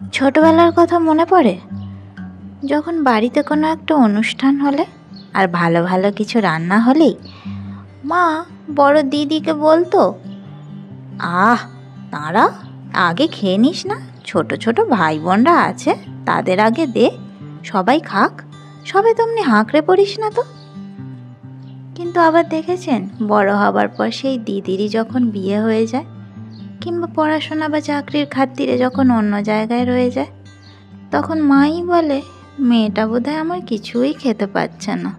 ছোটবেলার কথা মনে পড়ে? যখন বাড়িতে কোনো একটা অনুষ্ঠান হলে আর ভালো ভালো কিছু রান্না হলেই মা বড় দিদিকে বলতো, আহ তাঁরা আগে খেয়ে নিস না, ছোট ছোট ভাই বোনরা আছে, তাদের আগে দে, সবাই খাক, সবে তেমনি হাঁকড়ে পড়িস না তো। কিন্তু আবার দেখেছেন, বড় হবার পর সেই দিদিরই যখন বিয়ে হয়ে যায় কিংবা পড়াশোনা বা চাকরির খাতিরে যখন অন্য জায়গায় রয়ে যায়, তখন মাই বলে, মেয়েটা বোধহয় আমার কিছুই খেতে পাচ্ছে না,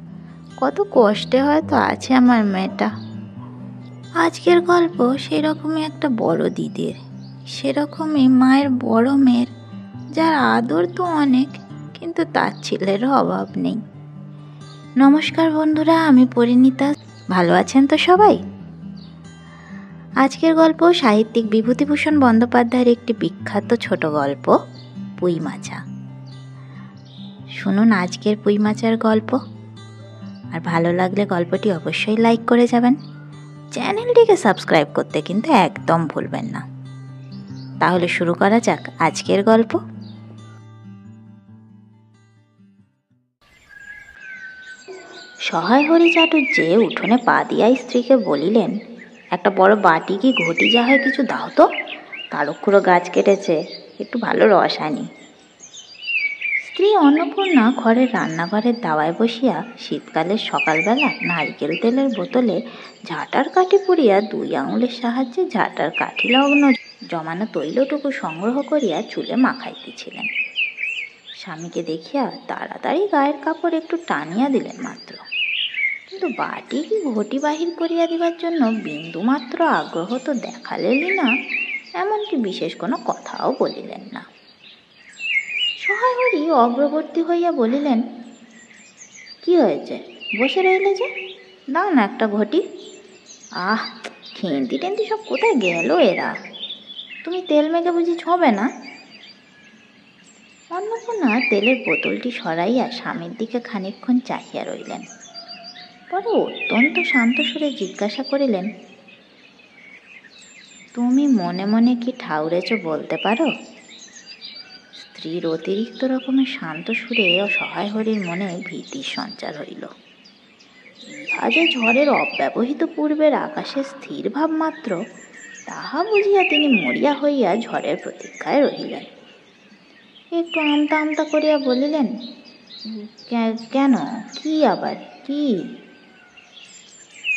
কত কষ্টে হয়তো আছে আমার মেয়েটা। আজকের গল্প সেরকমই একটা বড় দিদির, সেরকমই মায়ের বড় মেয়ের, যার আদর তো অনেক কিন্তু তার ছেলেরও অভাব নেই। নমস্কার বন্ধুরা, আমি পরিণীতা। ভালো আছেন তো সবাই? আজকের গল্প সাহিত্যিক বিভূতিভূষণ বন্দ্যোপাধ্যায়ের একটি বিখ্যাত ছোট গল্প, পুঁই মাচা। শুনুন আজকের পুঁই মাচার গল্প। আর ভালো লাগলে গল্পটি অবশ্যই লাইক করে যাবেন। চ্যানেলটিকে সাবস্ক্রাইব করতে কিন্তু একদম ভুলবেন না। তাহলে শুরু করা যাক আজকের গল্প। সহায় হরি চাটুর্যে উঠোনে পা দিয়া স্ত্রীকে বলিলেন, একটা বড় বাটি কি ঘটি যা হয় কিছু দাও তো, কালক্ষুড়ো গাছ কেটেছে, একটু ভালো রস আনি। স্ত্রী অন্নপূর্ণা ঘরের রান্নাঘরের দাওয়ায় বসিয়া শীতকালের সকালবেলা নারিকেল তেলের বোতলে ঝাঁটার কাঠি পুড়িয়া 2 আঙুলের সাহায্যে ঝাঁটার কাঠি লগ্ন জমানো তৈলটুকু সংগ্রহ করিয়া চুলে মাখাইতেছিলেন। স্বামীকে দেখিয়া তাড়াতাড়ি গায়ের কাপড় একটু টানিয়া দিলেন মাত্র, কিন্তু বাটি কি ঘটি বাহির করিয়া দিবার জন্য বিন্দুমাত্র আগ্রহ তো দেখালেনই না, এমনকি বিশেষ কোনো কথাও বলিলেন না। সহায় হরি অগ্রবর্তী হইয়া বলিলেন, কি হয়েছে, বসে রইলে যে, দাও না একটা ঘটি। আহ, খেন্তি টেন্তি সব কোথায় গেল এরা, তুমি তেল মেখে বুঝি ছোঁবে না? অন্নপূর্ণা তেলের বোতলটি সরাইয়া স্বামীর দিকে খানিকক্ষণ চাহিয়া রইলেন, পরে অত্যন্ত শান্ত সুরে জিজ্ঞাসা করিলেন, তুমি মনে মনে কি ঠাউরেছ বলতে পারো? স্ত্রীর অতিরিক্ত রকমের শান্ত সুরে অসহায় হরির মনে ভীতির সঞ্চার হইল। ইহা যে ঝড়ের অব্যবহিত পূর্বের আকাশে স্থির ভাব মাত্র, তাহা বুঝিয়া তিনি মরিয়া হইয়া ঝড়ের প্রতীক্ষায় রহিলেন। একটু আমতা আমতা করিয়া বলিলেন, কেন, কি আবার কি?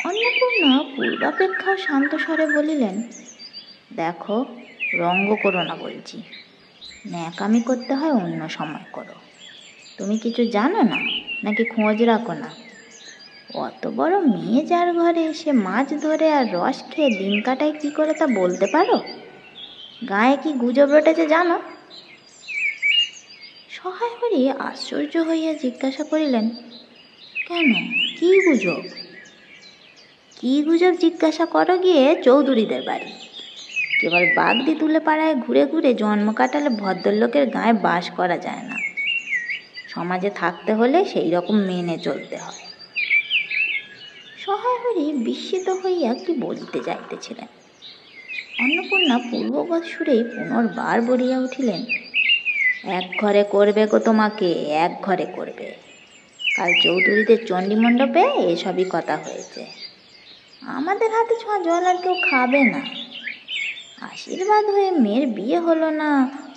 অন্নপূর্ণা পূর্বাপেক্ষা শান্ত স্বরে বলিলেন, দেখো, রঙ্গ করো না বলছি, ন্যাকামি করতে হয় অন্য সময় করো। তুমি কিছু জানো না নাকি খোঁজ রাখো না? অত বড় মেয়ে যার ঘরে, সে মাছ ধরে আর রস খেয়ে দিন কাটায় কি করে তা বলতে পারো? গায়ে কি গুজব রটেছে জানো? সহায় হরি আশ্চর্য হইয়া জিজ্ঞাসা করিলেন, কেন, কি গুজব? কি গুজব জিজ্ঞাসা করো গিয়ে চৌধুরীদের বাড়ি। কেবল বাগদি তুলে পাড়ায় ঘুরে ঘুরে জন্ম কাটালে ভদ্রলোকের গায়ে বাস করা যায় না, সমাজে থাকতে হলে সেই রকম মেনে চলতে হয়। সহায় হরি বিস্মিত হইয়া কি বলিতে যাইতেছিলেন। অন্নপূর্ণা পূর্ববৎ সুরেই পুনর্বার বলিয়া উঠিলেন, এক ঘরে করবে গো তোমাকে, এক ঘরে করবে। কাল চৌধুরীদের চণ্ডীমণ্ডপে এসবই কথা হয়েছে। আমাদের হাতে ছোঁয়া জল আর কেউ খাবে না। আশীর্বাদ হয়ে মেয়ের বিয়ে হলো না,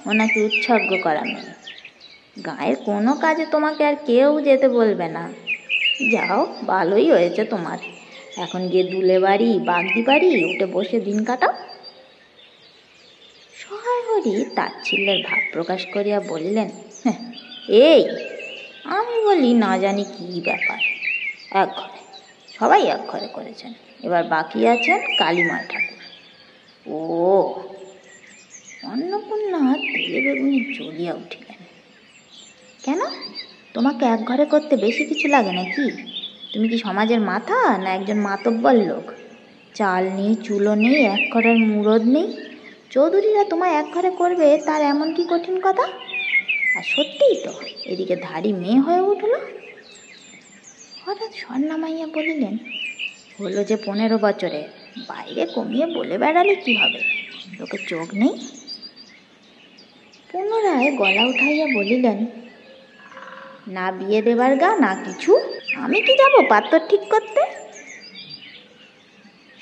ওনাকে উৎসর্গ করা মেয়ে। গায়ের কোনো কাজে তোমাকে আর কেউ যেতে বলবে না। যাও, ভালোই হয়েছে তোমার, এখন গিয়ে দুলে বাড়ি বাগদি বাড়ি উঠে বসে দিন কাটাও। সহায় হরি তাচ্ছিল্যের ভাব প্রকাশ করিয়া বলিলেন, এই আমি বলি না জানি কি ব্যাপার, এক ঘরে, সবাই এক ঘরে করেছেন, এবার বাকি আছেন কালীমার ঠাকুর। ও! অন্নপূর্ণা তেলে বেগুনি জ্বলিয়া উঠিলেন। কেন, তোমাকে এক ঘরে করতে বেশি কিছু লাগে নাকি? তুমি কি সমাজের মাথা না একজন মাতব্বর লোক? চাল নেই, চুলো নেই, এক ঘরের মুরদ নেই, চৌধুরীরা তোমায় এক ঘরে করবে তার এমন কি কঠিন কথা? আর সত্যিই তো, এদিকে ধাড়ি মেয়ে হয়ে উঠল। হঠাৎ স্বর নামাইয়া বলিলেন, হলো যে 15 বছরে, বাইরে কমিয়ে বলে বেড়ালে কি হবে, লোকের চোখ নেই? পুনরায় গলা উঠাইয়া বলিলেন, না বিয়ে দেবার গা না কিছু, আমি কি যাব পাত্র ঠিক করতে?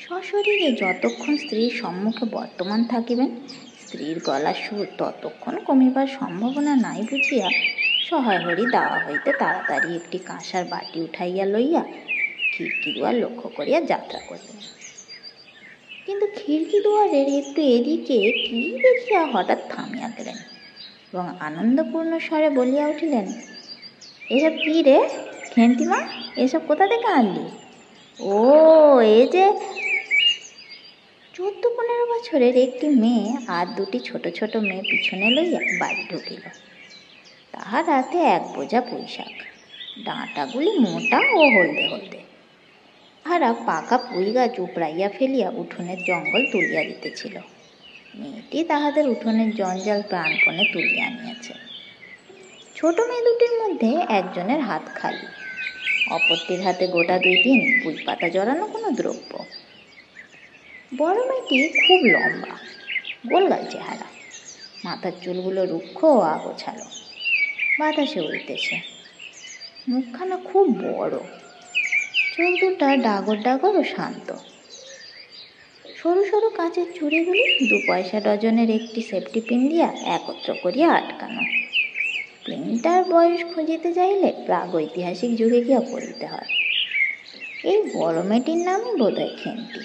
সশরীরে যতক্ষণ স্ত্রীর সম্মুখে বর্তমান থাকিবেন, স্ত্রীর গলার সুর ততক্ষণ কমিবার সম্ভাবনা নাই বুঝিয়া সহায়হরি দাওয়া হইতে তাড়াতাড়ি একটি কাঁসার বাটি উঠাইয়া লইয়া খিড়কি দুয়ার লক্ষ্য করিয়া যাত্রা করিলেন। কিন্তু খিড়কি দুয়ারের একটু এদিকে কি দেখিয়া হঠাৎ থামিয়া গেলেন এবং আনন্দপূর্ণ স্বরে বলিয়া উঠিলেন, এসব কি রে খেন্তিমা, এসব কোথা থেকে আনলি? ও, এই যে 14-15 বছরের একটি মেয়ে আর দুটি ছোট ছোট মেয়ে পিছনে লইয়া বাড়ি ঢুকিল। তাহার হাতে এক বোঝা পুঁইশাক, ডাঁটাগুলি মোটা ও হলদে হলদে। তাহারা পাকা পুঁই গাছ উপড়াইয়া ফেলিয়া উঠোনের জঙ্গল তুলিয়া দিতেছিল। মেয়েটি তাহাদের উঠোনের জঞ্জাল প্রাণপণে তুলিয়া আনিয়াছে। ছোট মেয়ে দুটির মধ্যে একজনের হাত খালি, অপরটির হাতে গোটা 2-3 পুঁই পাতা জড়ানো কোনো দ্রব্য। বড় মেয়েটি খুব লম্বা, গোলগাল চেহারা, মাথার চুলগুলো রুক্ষ ও আগোছালো, বাতাসে উড়িতেছে। মুখখানা খুব বড়, চোখ দুটা ডাগর ডাগর ও শান্ত। সরু সরু কাঁচের চুড়িগুলি 2 পয়সা ডজনের একটি সেফটি পিন দিয়া একত্র করিয়া আটকানো। পিনটার বয়স খুঁজিতে যাইলে প্রাগৈতিহাসিক যুগে গিয়া পড়িতে হয়। এই বড় মেয়েটির নামই বোধহয় খেন্তি,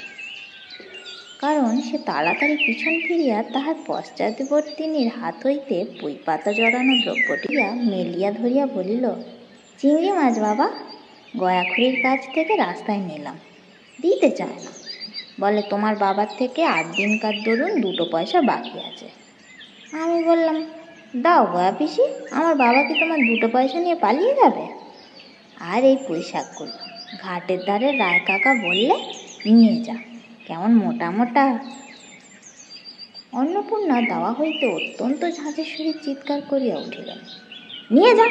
কারণ সে তাড়াতাড়ি পিছন ফিরিয়া তাহার পশ্চাৎবর্তিনীর হাত হইতে পুঁই পাতা জড়ানো দ্রব্যটিয়া মেলিয়া ধরিয়া বলিল, চিংড়ি মাছ বাবা, গয়াখুড়ির কাছ থেকে রাস্তায় নিলাম, দিতে চায় না, বলে তোমার বাবার থেকে 8 দিনকার দরুন 2 পয়সা বাকি আছে। আমি বললাম, দাও গয়া পিসি, আমার বাবা কি তোমার 2 পয়সা নিয়ে পালিয়ে যাবে? আর এই পুঁইশাকগুলো ঘাটের ধারে রায় কাকা বললে নিয়ে যা, কেমন মোটা মোটা। অন্নপূর্ণা দাওয়া হইতে অত্যন্ত ঝাঁঝের সহিত চিৎকার করিয়া উঠিলেন, নিয়ে যা!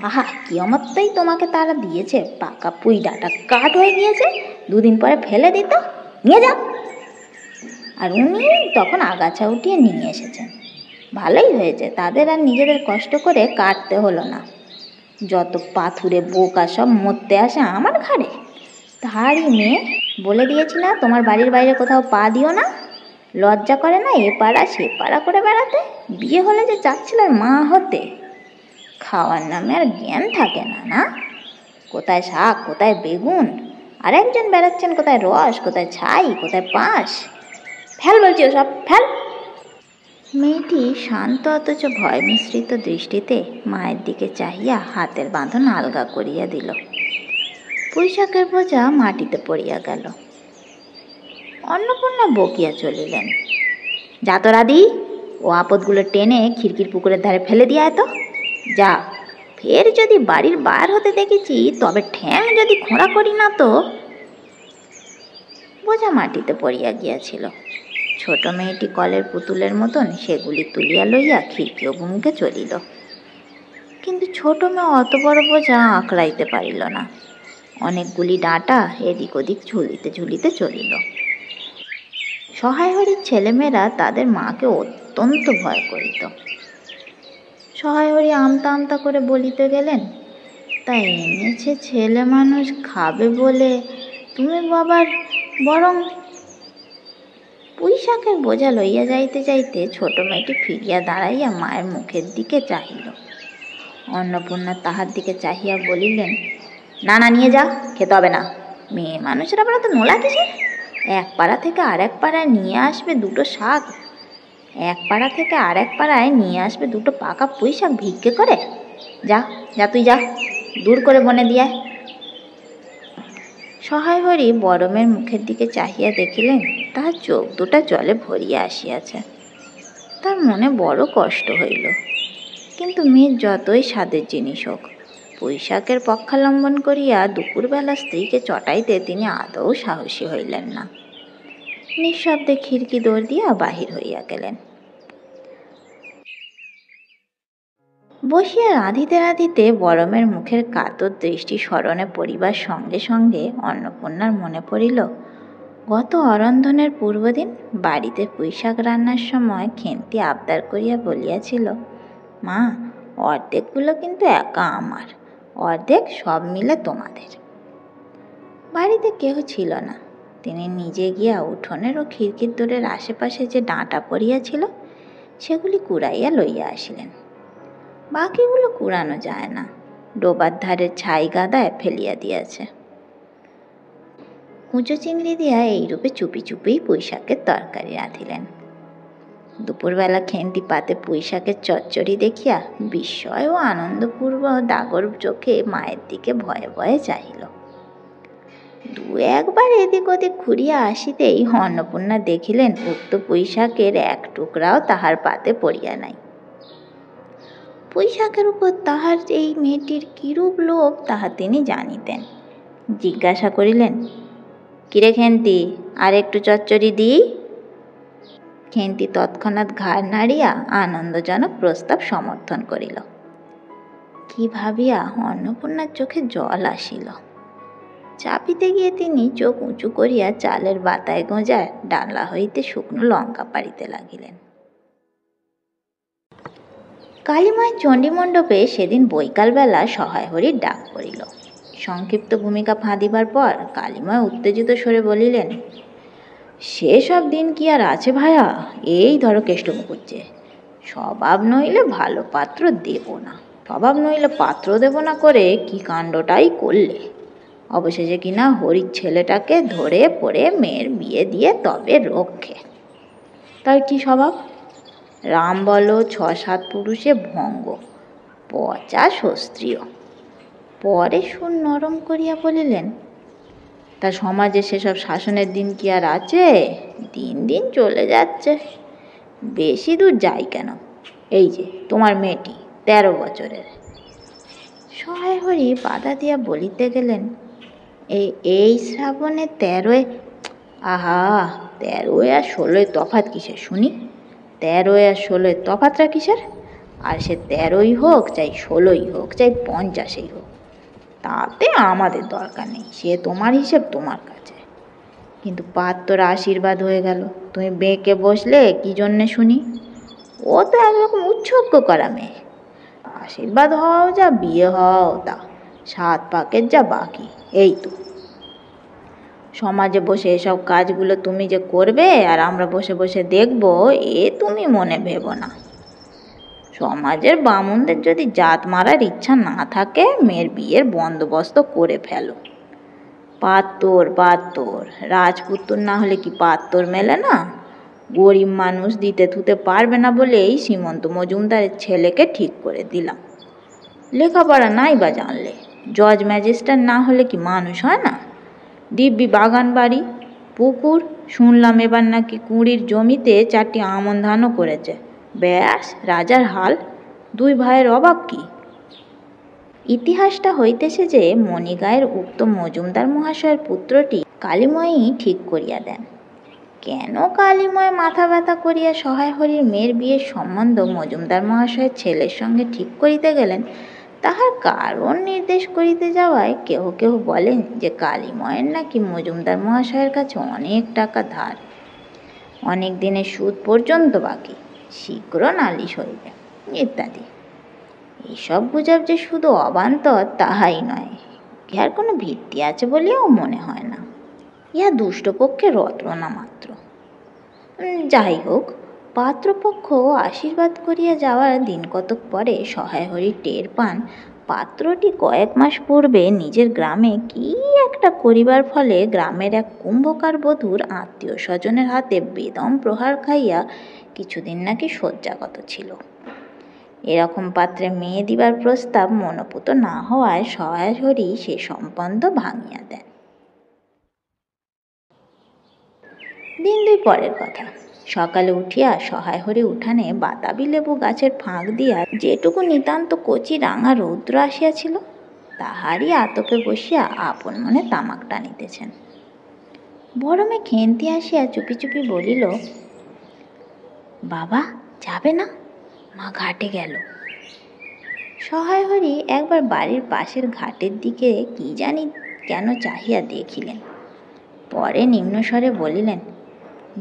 আহা, কি অমত্তাই তোমাকে তারা দিয়েছে, পাকা পুঁই ডাঁটা কাঠ হয়ে গিয়েছে, 2 দিন পরে ফেলে দিত, নিয়ে যা! আর উনি তখন আগাছা উঠিয়ে নিয়ে এসেছেন। ভালোই হয়েছে, তাদের আর নিজেদের কষ্ট করে কাটতে হলো না। যত পাথুরে বোকা সব মরতে আসে আমার ঘাড়ে। তাহারই মেয়ে, বলে দিয়েছি না তোমার বাড়ির বাইরে কোথাও পা দিও না? লজ্জা করে না এ পাড়া সে পাড়া করে বেড়াতে? বিয়ে হলে যে যাচ্ছিলেন মা হতে, খাওয়ার নামে আর জ্ঞান থাকে না, না? কোথায় শাক, কোথায় বেগুন, আর একজন বেড়াচ্ছেন কোথায় রস, কোথায় ছাই, কোথায় পাঁশ। ফেল বলছি ওসব, ফেল! মেয়েটি শান্ত অথচ ভয় মিশ্রিত দৃষ্টিতে মায়ের দিকে চাহিয়া হাতের বাঁধন আলগা করিয়া দিল। পুঁইশাকের বোঝা মাটিতে পড়িয়া গেল। অন্নপূর্ণা বকিয়া চলিলেন, যা তো রাধি, ও আপদগুলো টেনে খিড়কির পুকুরের ধারে ফেলে দিয়া এত, যা, ফের যদি বাড়ির বার হতে দেখেছি তবে ঠ্যাং যদি খোঁড়া করি না তো। বোঝা মাটিতে পড়িয়া গিয়াছিল। ছোট মেয়েটি কলের পুতুলের মতন সেগুলি তুলিয়া লইয়া খিড়কি অভিমুখে চলিল। কিন্তু ছোট মেয়ে অত বড় বোঝা আঁকড়াইতে পারিল না। অনেকগুলি ডাঁটা এদিক ওদিক ঝুলিতে ঝুলিতে চলিল। সহায়হরির ছেলেমেয়েরা তাদের মাকে অত্যন্ত ভয় করিত। সহায়হরি আমতা আমতা করে বলিতে গেলেন, তাই এনেছে ছেলে মানুষ খাবে বলে, তুমি বাবার বরং। পুঁইশাকের বোঝা লইয়া যাইতে যাইতে ছোট মেয়েটি ফিরিয়া দাঁড়াইয়া মায়ের মুখের দিকে চাহিল। অন্নপূর্ণা তাহার দিকে চাহিয়া বলিলেন, না না, নিয়ে যা, খেতে হবে না। মেয়ে মানুষের আবার তো নোলা কিসের? এক পাড়া থেকে আরেক পাড়ায় নিয়ে আসবে 2 শাক, এক পাড়া থেকে আরেক পাড়ায় নিয়ে আসবে 2 পাকা পুঁইশাক ভিক্ষে করে। যা যা, তুই যা, দূর করে বনে দিয়ে। সহায়হরি বড়মের মুখের দিকে চাহিয়া দেখিলেন তাহার চোখ দুটা জলে ভরিয়া আসিয়াছে। তার মনে বড় কষ্ট হইল। কিন্তু মেয়ের যতই স্বাদের জিনিস হোক, পুঁইশাকের পক্ষালম্বন করিয়া দুপুরবেলা স্ত্রীকে চটাইতে তিনি আদৌ সাহসী হইলেন না। নিঃশব্দে খিড়কি দৌড় দিয়া বাহির হইয়া গেলেন। বসিয়া রাঁধিতে রাঁধিতে বড়মের মুখের কাতর দৃষ্টি স্মরণে পড়িবার সঙ্গে সঙ্গে অন্নপূর্ণার মনে পড়িল, গত অরন্ধনের পূর্বদিন বাড়িতে পুঁইশাক রান্নার সময় খেন্তি আবদার করিয়া বলিয়াছিল, মা, অর্ধেকগুলো কিন্তু একা আমার, অর্ধেক সব মিলে তোমাদের। বাড়িতে কেহ ছিল না। তিনি নিজে গিয়া উঠোনের ও খিড়কির দোরের আশেপাশে যে ডাঁটা পড়িয়াছিল সেগুলি কুড়াইয়া লইয়া আসিলেন। বাকিগুলো কুড়ানো যায় না, ডোবার ধারের ছাই গাদায় ফেলিয়া দিয়াছে। কুঁচো চিংড়ি দিয়া এইরূপে চুপি চুপিই পুঁইশাকের তরকারি রাঁধিলেন। দুপুরবেলা খেন্তি পাতে পুঁইশাকের চচ্চড়ি দেখিয়া বিস্ময় ও আনন্দপূর্ব ডাগর চোখে মায়ের দিকে ভয়ে ভয়ে চাহিল। দু একবার এদিক ওদিক ঘুরিয়া আসিতেই অন্নপূর্ণা দেখিলেন উক্ত পুঁইশাকের এক টুকরাও তাহার পাতে পড়িয়া নাই। পুঁইশাকের উপর তাহার এই মেয়েটির কিরূপ লোভ তাহা তিনি জানিতেন। জিজ্ঞাসা করিলেন, কিরে খেন্তি, আর একটু চচ্চড়ি দিই? খেন্তি তৎক্ষণাৎ ঘাড় নাড়িয়া আনন্দজনক প্রস্তাব সমর্থন করিল। কি ভাবিয়া অন্নপূর্ণার চোখে জল আসিল। চাপিতে গিয়ে তিনি চোখ উঁচু করিয়া চালের বাতায় গোঁজায় ডালা হইতে শুকনো লঙ্কা পাড়িতে লাগিলেন। কালীমায়ের চণ্ডীমণ্ডপে সেদিন বৈকালবেলা সহায় হরির ডাক পড়িল। সংক্ষিপ্ত ভূমিকা ফাঁদিবার পর কালীময় উত্তেজিত স্বরে বলিলেন, সেসব দিন কি আর আছে ভায়া? এই ধরো কেষ্টমুকুজ্জে, স্বভাব নইলে ভালো পাত্র দেব না, স্বভাব নইলে পাত্র দেব না করে কি কাণ্ডটাই করলে। অবশেষে কিনা হরির ছেলেটাকে ধরে পড়ে মেয়ের বিয়ে দিয়ে তবে রক্ষে। তার কি স্বভাব? রাম বলো ৬-৭ পুরুষে ভঙ্গ, পচা শস্ত্রীয়। পরে সুর নরম করিয়া বলিলেন, তা সমাজে সেসব শাসনের দিন কি আর আছে? দিন দিন চলে যাচ্ছে, বেশি দূর যাই কেন? এই যে তোমার মেয়েটি ১৩ বছরের। সহায় হরি বাধা দিয়া বলিতে গেলেন, এই শ্রাবণে ১৩-এ, আহা, ১৩-এ আর ১৬-এ তফাৎ কিসের শুনি? ১৩-এ আর ১৬-এর তফাৎটা কিসের? আর সে ১৩ই হোক, চাই ১৬ই হোক, চাই ৫০ই হোক, তাতে আমাদের দরকার নেই, সে তোমার হিসেব তোমার কাছে। কিন্তু পাত্রর আশীর্বাদ হয়ে গেল, তুমি বেঁকে বসলে কি জন্যে শুনি? ও তো একরকম উৎসর্গ করা মেয়ে। আশীর্বাদ হওয়াও যা, বিয়ে হওয়াও তা, ৭ পাকের যা বাকি, এই তো। সমাজে বসে এসব কাজগুলো তুমি যে করবে আর আমরা বসে বসে দেখব, এ তুমি মনে ভেবো না। সমাজের বামুনদের যদি জাত মারার ইচ্ছা না থাকে, মেয়ের বিয়ের বন্দোবস্ত করে ফেলো। পাত্তর রাজপুত্তর না হলে কি পাত্তর মেলে না? গরিব মানুষ দিতে থুতে পারবে না বলেই সীমন্ত মজুমদারের ছেলেকে ঠিক করে দিলাম। লেখাপড়া নাই বা জানলে, জজ ম্যাজিস্ট্রেট না হলে কি মানুষ হয় না? দিব্যি বাগান বাড়ি, পুকুর, শুনলাম এবার নাকি কুঁড়ির জমিতে 4টি আমন ধানও করেছে। ব্যাস রাজার হাল। 2 ভাইয়ের অভাব কি? ইতিহাসটা হইতেছে যে মণিগায়ের উক্ত মজুমদার মহাশয়ের পুত্রটি কালীময়ই ঠিক করিয়া দেন। কেন কালীময় মাথা ব্যথা করিয়া সহায় হরির মেয়ের বিয়ের সম্বন্ধ মজুমদার মহাশয়ের ছেলের সঙ্গে ঠিক করিতে গেলেন, তাহার কারণ নির্দেশ করিতে যাওয়ায় কেহ কেহ বলেন যে কালীময়ের নাকি মজুমদার মহাশয়ের কাছে অনেক টাকা ধার, অনেক দিনের সুদ পর্যন্ত বাকি, শীঘ্র নালিশ হইবে ইত্যাদি। এইসব গুজব যে শুধু অবান্তর তাহাই নয়, ইহার কোনো ভিত্তি আছে বলিয়াও মনে হয় না। ইহা দুষ্টপক্ষের রটনা মাত্র। যাই হোক, পাত্রপক্ষ আশীর্বাদ করিয়া যাওয়ার দিন কতক পরে সহায় হরি টের পান পাত্রটি কয়েক মাস পূর্বে নিজের গ্রামে কি একটা করিবার ফলে গ্রামের এক কুম্ভকার বধূর আত্মীয় স্বজনের হাতে বেদম প্রহার খাইয়া কিছুদিন নাকি শয্যাগত ছিল। এরকম পাত্রে মেয়ে দিবার প্রস্তাব মনোপুত না হওয়ায় সহায় হরি সে সম্বন্ধ ভাঙিয়া দেন। দিন 2 পরের কথা। সকালে উঠিয়া সহায় হরি উঠানে বাতাবি লেবু গাছের ফাঁক দিয়া যেটুকু নিতান্ত কচি রাঙা রৌদ্র আসিয়াছিল, তাহারই আতপে বসিয়া আপন মনে তামাক টানিতেছেন। বড় মেয়ে খেন্তি আসিয়া চুপি চুপি বলিল, বাবা যাবে না? মা ঘাটে গেল। সহায় হরি একবার বাড়ির পাশের ঘাটের দিকে কি জানি কেন চাহিয়া দেখিলেন। পরে নিম্নস্বরে বলিলেন,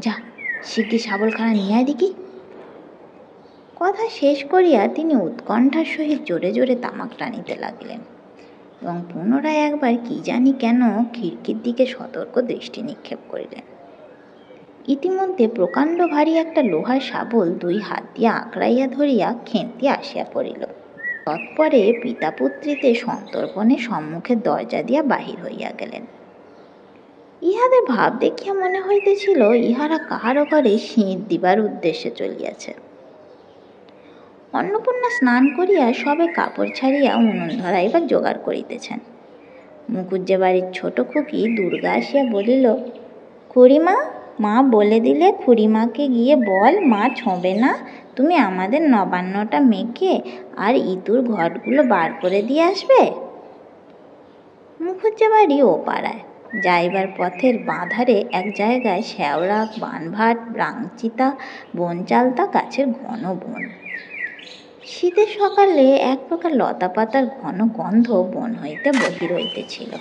যা শিগগির শাবলখানা নিয়ে আয় দেখি। কথা শেষ করিয়া তিনি উৎকণ্ঠার সহিত জোরে জোরে তামাক টানিতে লাগিলেন এবং পুনরায় একবার কি জানি কেন খিড়কির দিকে সতর্ক দৃষ্টি নিক্ষেপ করিলেন। ইতিমধ্যে প্রকাণ্ড ভারী একটা লোহার শাবল 2 হাত দিয়া আঁকড়াইয়া ধরিয়া খেন্তি আসিয়া পড়িল। তৎপরে পিতা পুত্রীতে সন্তর্পণে সম্মুখের দরজা দিয়া বাহির হইয়া গেলেন। ইহাদের ভাব দেখিয়া মনে হইতেছিল ইহারা কাহারো ঘরে সিঁড় দিবার উদ্দেশ্যে চলিয়াছে। অন্নপূর্ণা স্নান করিয়া সবে কাপড় ছাড়িয়া উনুন ধরাইবার জোগাড় করিতেছেন। মুখুজ্জে বাড়ির ছোট খুকি দুর্গা আসিয়া বলিল, খুড়িমা, মা বলে দিলে খুড়িমাকে গিয়ে বল মা ছোঁবে না, তুমি আমাদের নবান্নটা মেখে আর ইতুর ঘটগুলো বার করে দিয়ে আসবে। মুখুজ্জে বাড়ি ও পাড়ায়, যাইবার পথের বাঁধারে এক জায়গায় শ্যাওড়া, বানভাট, ব্রাংচিতা, বনচালতা গাছের ঘন বন। শীতের সকালে এক প্রকার লতা পাতার ঘন গন্ধ বন হইতে বহির হইতেছিল।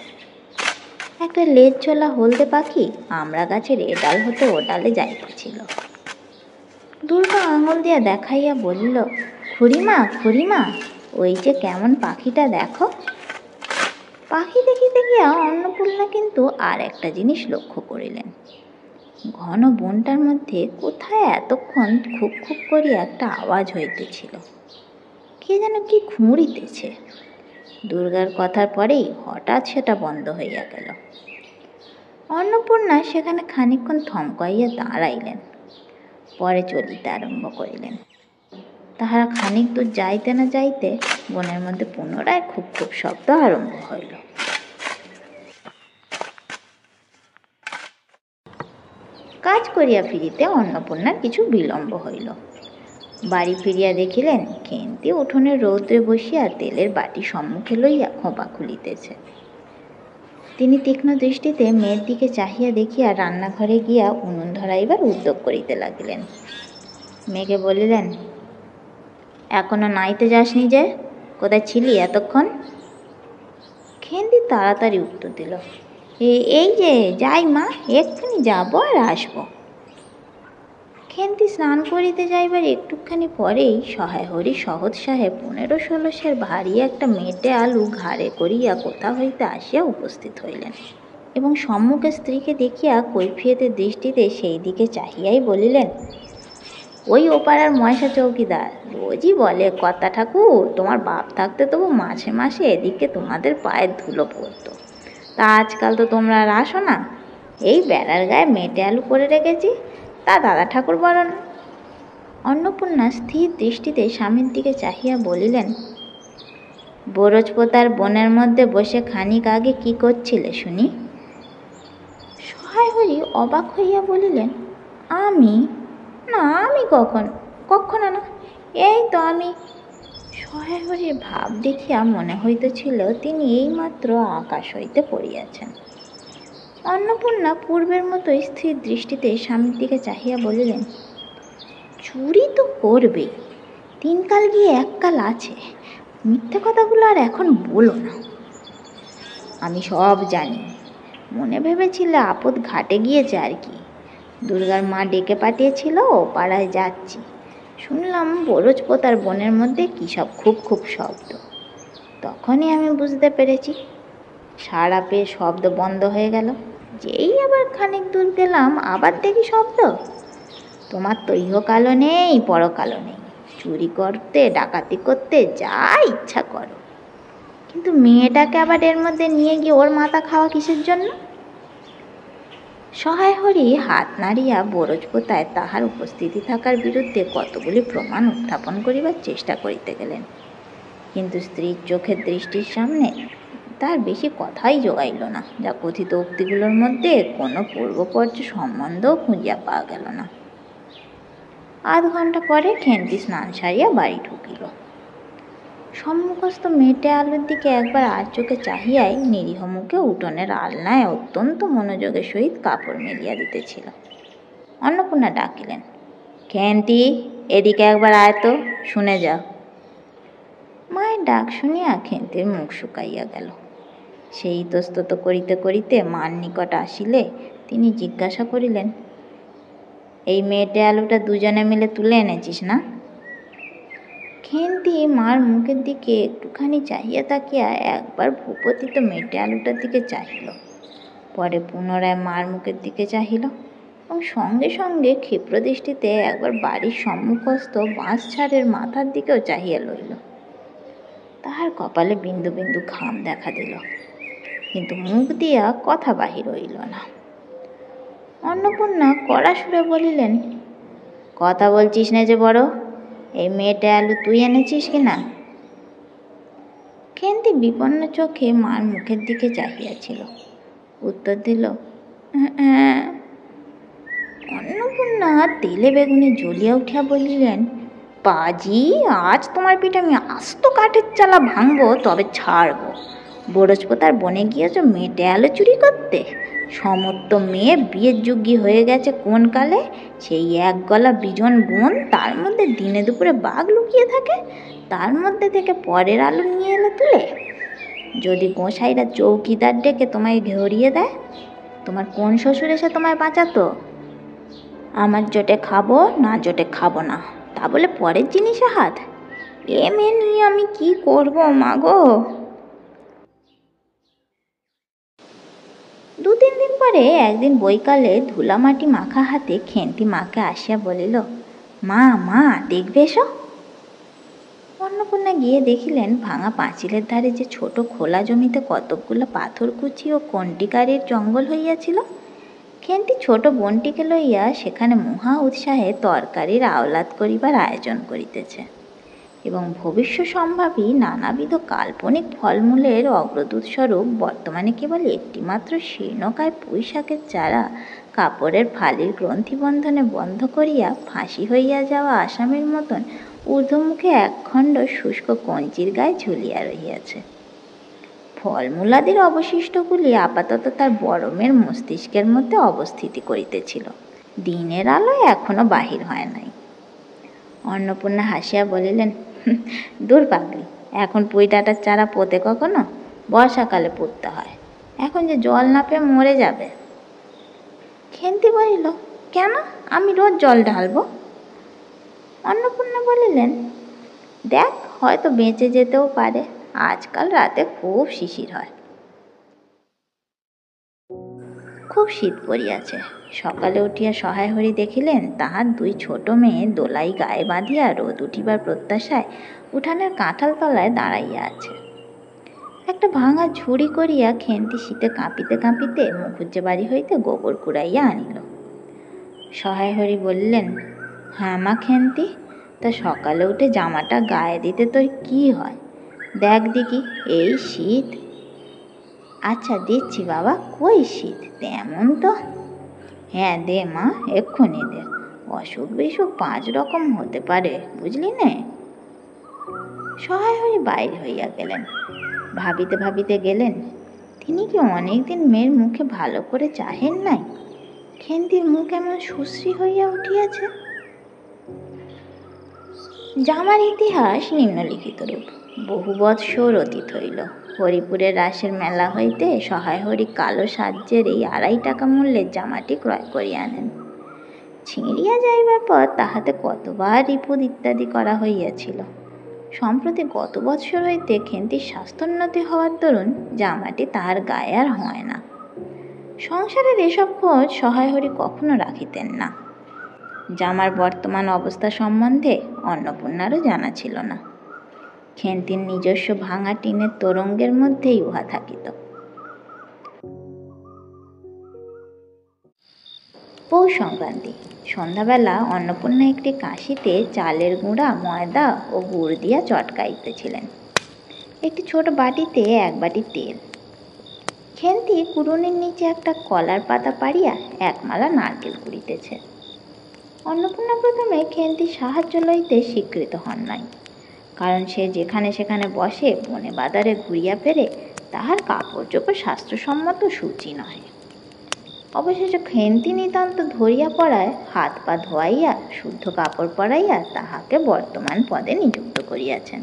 একটা লেজ ঝোলা হলদে পাখি আমড়া গাছের এ ডাল হতে ও ডালে যাইতেছিল। দুর্গা আঙুল দিয়া দেখাইয়া বলিল, খুড়িমা, খুড়িমা, ওই যে কেমন পাখিটা দেখো। পাখি দেখিতে গিয়া অন্নপূর্ণা কিন্তু আর একটা জিনিস লক্ষ্য করিলেন। ঘন বনটার মধ্যে কোথায় এতক্ষণ খুব খুব করিয়া একটা আওয়াজ হইতেছিল। কে যেন কি খুঁড়িতেছে। দুর্গার কথার পরেই হঠাৎ সেটা বন্ধ হইয়া গেল। অন্নপূর্ণা সেখানে খানিকক্ষণ থমকাইয়া দাঁড়াইলেন, পরে চলিতে আরম্ভ করিলেন। তাহারা খানিক দূর যাইতে না যাইতে বনের মধ্যে পুনরায় খুব খুব শব্দ আরম্ভ হইল। কাজ করিয়া ফিরিতে অন্নপূর্ণার কিছু বিলম্ব হইল। বাড়ি ফিরিয়া দেখিলেন খেন্তি উঠোনের রৌদ্রে বসিয়া তেলের বাটি সম্মুখে লইয়া খোঁপা খুলিতেছে। তিনি তীক্ষ্ণ দৃষ্টিতে মেয়ের দিকে চাহিয়া দেখিয়া রান্নাঘরে গিয়া উনুন ধরাইবার উদ্যোগ করিতে লাগিলেন। মেয়েকে বলিলেন, এখনো নাইতে যাসনি যে, কোথায় ছিলি এতক্ষণ? খেন্তি তাড়াতাড়ি উত্তর দিল, এই যে যাই মা, এক্ষুনি যাবো আর আসবো। খেন্তি স্নান করিতে যাইবার একটুখানি পরেই সহায় হরি সহজ সাহেব 15-16 ভারী একটা মেটে আলু ঘাড়ে করিয়া কোথা হইতে আসিয়া উপস্থিত হইলেন এবং সম্মুখে স্ত্রীকে দেখিয়া কৈফিয়তের দৃষ্টিতে সেই দিকে চাহিয়াই বলিলেন, ওই ওপাড়ার ময়সা চৌকিদার রোজই বলে, কর্তা ঠাকুর, তোমার বাপ থাকতে তবু মাসে মাসে এদিকে তোমাদের পায়ের ধুলো পড়তো, তা আজকাল তো তোমরা আর আসো না। এই বেড়ার গায়ে মেটে আলু করে রেখেছি, তা দাদা ঠাকুর বলেন। অন্নপূর্ণা স্থির দৃষ্টিতে স্বামীর দিকে চাহিয়া বলিলেন, বরজপোতার বনের মধ্যে বসে খানিক আগে কি করছিলে শুনি? সহায় হরি অবাক হইয়া বলিলেন, আমি? না, আমি কখনো না, এই তো আমি। সহায় হরির ভাব দেখিয়া মনে হইতেছিল তিনি এইমাত্র আকাশ হইতে পড়িয়াছেন। অন্নপূর্ণা পূর্বের মতোই স্থির দৃষ্টিতে স্বামীর দিকে চাহিয়া বলিলেন, চুরি তো করবেই, 3 কাল গিয়ে 1 কাল আছে, মিথ্যে কথাগুলো আর এখন বলো না। আমি সব জানি, মনে ভেবেছিলে আপদ ঘাটে গিয়েছে আর কি। দুর্গার মা ডেকে পাঠিয়েছিল, ও পাড়ায় যাচ্ছি, শুনলাম বরজপোতার বনের মধ্যে কী সব খুব খুব শব্দ। তখনই আমি বুঝতে পেরেছি। সারা পেয়ে শব্দ বন্ধ হয়ে গেল। যেই আবার খানিক দূর গেলাম আবার দেখি শব্দ। তোমার তো ইহকালও নেই, পরকালও নেই, চুরি করতে, ডাকাতি করতে যা ইচ্ছা করো, কিন্তু মেয়েটাকে আবার এর মধ্যে নিয়ে গিয়ে ওর মাথা খাওয়া কিসের জন্য? সহায় হরি হাত নাড়িয়া বরজপোতায় তাহার উপস্থিতি থাকার বিরুদ্ধে কতগুলি প্রমাণ উত্থাপন করিবার চেষ্টা করিতে গেলেন, কিন্তু স্ত্রীর চোখের দৃষ্টির সামনে তার বেশি কথাই জোগাইল না। যা কথিত উক্তিগুলোর মধ্যে কোনো পূর্বপর্য সম্বন্ধও খুঁজিয়া পাওয়া গেল না। আধ ঘন্টা পরে খেন্তি স্নান সারিয়া বাড়ি ঢুকিল। সম্মুখস্থ মেটে আলুর দিকে একবার আর চোখে চাহিয়াই নিরীহ মুখে উঠোনের আলনায় অত্যন্ত মনোযোগের সহিত কাপড় মেলিয়া দিতেছিল। অন্নপূর্ণা ডাকিলেন, খেন্তি, এদিকে একবার আয় তো, শুনে যাও। মায়ের ডাক শুনিয়া খেন্তির মুখ শুকাইয়া গেল। সেই ইতস্তত করিতে করিতে মার নিকট আসিলে তিনি জিজ্ঞাসা করিলেন, এই মেটে আলুটা দুজনে মিলে তুলে এনেছিস না? খেন্তি মার মুখের দিকে একটুখানি চাহিয়া তাকিয়া একবার ভূপতিত মেটে আলুটার দিকে চাহিল, পরে পুনরায় মার মুখের দিকে চাহিল এবং সঙ্গে সঙ্গে ক্ষিপ্রদৃষ্টিতে একবার বাড়ির সম্মুখস্থ বাঁশ ঝাড়ের মাথার দিকেও চাহিয়া লইল। তাহার কপালে বিন্দু বিন্দু ঘাম দেখা দিল, কিন্তু মুখ দিয়া কথা বাহির হইল না। অন্নপূর্ণা কড়া সুরে বলিলেন, কথা বলছিস না যে বড়, এই মেয়েটা আলু তুই এনেছিস কি না? খেন্তি বিপন্ন চোখে মার মুখের দিকে চাহিয়াছিল, উত্তর দিল, হ্যাঁ। অন্নপূর্ণা তেলে বেগুনে জ্বলিয়া উঠিয়া বলিলেন, পাজি, আজ তোমার পিঠে আমি আস্ত কাঠের চালা ভাঙবো, তবে ছাড়বো। বরজপোতার বনে গিয়েছ মেটে আলু চুরি করতে? সমস্ত মেয়ে বিয়ের যোগ্যী হয়ে গেছে কোন কালে, সেই এক গলা বিজন বোন, তার মধ্যে দিনে দুপুরে বাঘ লুকিয়ে থাকে, তার মধ্যে থেকে পরের আলু নিয়ে এলে তুলে। যদি গোসাইরা চৌকিদার ডেকে তোমায় ঘরিয়ে দেয়, তোমার কোন শ্বশুর এসে তোমায় বাঁচাতো? আমার জোটে খাবো, না জোটে খাবো না, তা বলে পরের জিনিসে হাত? এ মেয়ে নিয়ে আমি কি করবো মাগো? 2-3 দিন পরে একদিন বৈকালে ধুলামাটি মাখা হাতে খেন্তি মাকে আসিয়া বলিল, মা মা দেখবে এসো। অন্নপূর্ণা গিয়ে দেখিলেন ভাঙা পাঁচিলের ধারে যে ছোট খোলা জমিতে কতকগুলো পাথরকুচি ও কণ্টিকারির জঙ্গল হইয়াছিল, খেন্তি ছোট বোনটিকে লইয়া সেখানে মহা উৎসাহে তরকারির আওলাদ করিবার আয়োজন করিতেছে এবং ভবিষ্য সম্ভাবী নানাবিধ কাল্পনিক ফলমূলের অগ্রদূতস্বরূপ বর্তমানে কেবল একটিমাত্র শীর্ণকায় পুঁই শাকের চারা কাপড়ের ফালির গ্রন্থিবন্ধনে বন্ধ করিয়া ফাঁসি হইয়া যাওয়া আসামির মতন ঊর্ধ্বমুখে একখণ্ড শুষ্ক কঞ্চির গায়ে ঝুলিয়া রহিয়াছে। ফলমূলাদির অবশিষ্টগুলি আপাতত তার বড় মেয়ের মস্তিষ্কের মধ্যে অবস্থিতি করিতেছিল, দিনের আলো এখনো বাহির হয় নাই। অন্নপূর্ণা হাসিয়া বলিলেন, দূর পাগলি, এখন পুঁই ডাঁটার চারা পোতে কখনো? বর্ষাকালে পুঁততে হয়, এখন যে জল না পেয়ে মরে যাবে। খেন্তি বলিল, কেন, আমি রোজ জল ঢালবো। অন্নপূর্ণা বলিলেন, দেখ, হয়তো বেঁচে যেতেও পারে, আজকাল রাতে খুব শিশির হয়। খুব শীত পড়িয়াছে। সকালে উঠিয়া সহায় হরি দেখিলেন তাহার 2 ছোট মেয়ে দোলাই গায়ে বাঁধিয়া রোদ উঠিবার প্রত্যাশায় উঠানের কাঁঠাল তলায় দাঁড়াইয়া আছে। একটা ভাঙা ঝুড়ি করিয়া খেন্তি শীতে কাঁপিতে কাঁপিতে মুখুজ্জে বাড়ি হইতে গোবর কুড়াইয়া আনিল। সহায় হরি বললেন, হ্যাঁ মা খেন্তি, তা সকালে উঠে জামাটা গায়ে দিতে তোর কি হয়? দেখ দেখি, এই শীত। আচ্ছা দিচ্ছি বাবা, কই শীত তেমন তো। হ্যাঁ দে মা, এক্ষুনি দে, অসুখ বিসুখ 5 রকম হতে পারে, বুঝলি নে। সহায় হয়ে বাইরে হইয়া গেলেন। ভাবিতে ভাবিতে গেলেন, তিনি কি অনেকদিন মেয়ের মুখে ভালো করে চাহেন নাই? খেন্তির মুখ এমন সুশ্রী হইয়া উঠিয়াছে। জামার ইতিহাস নিম্নলিখিত রূপ। বহু বৎসর অতীত হইল। হরিপুরের রাসের মেলা হইতে সহায় হরি কালো সাজ্যের এই 2.5 টাকা মূল্যের জামাটি ক্রয় করিয়া আনেন। ছিঁড়িয়া যাইবার পর তাহাতে কতবার রিপুদ ইত্যাদি করা হইয়াছিল। সম্প্রতি গত বৎসর হইতে খেন্তির স্বাস্থ্যোন্নতি হওয়ার দরুন জামাটি তাহার গায়ে আর হয় না। সংসারের এসব খোঁজ সহায় হরি কখনো রাখিতেন না। জামার বর্তমান অবস্থা সম্বন্ধে অন্নপূর্ণারও জানা ছিল না। খেন্তির নিজস্ব ভাঙা টিনের তোরঙ্গের মধ্যেই উহা থাকিত। পৌষ সংক্রান্তি সন্ধ্যাবেলা অন্নপূর্ণা একটি কাশিতে চালের গুঁড়া, ময়দা ও গুড় দিয়া চটকাইতেছিলেন। একটি ছোট বাটিতে 1 বাটি তেল। খেন্তি কুড়ুনির নিচে একটা কলার পাতা পাড়িয়া 1 মালা নারকেল কুড়িতেছে। অন্নপূর্ণা প্রথমে খেন্তির সাহায্য লইতে স্বীকৃত হন নাই, কারণ সে যেখানে সেখানে বসে বনে বাদারে ঘুরিয়া ফেরে, তাহার কাপড় চোপড় শাস্ত্রসম্মত সূচি নহে। অবশেষে খেন্তি নিতান্ত ধরিয়া পড়ায় হাত পা ধোয়াইয়া শুদ্ধ কাপড় পরাইয়া তাহাকে বর্তমান পদে নিযুক্ত করিয়াছেন।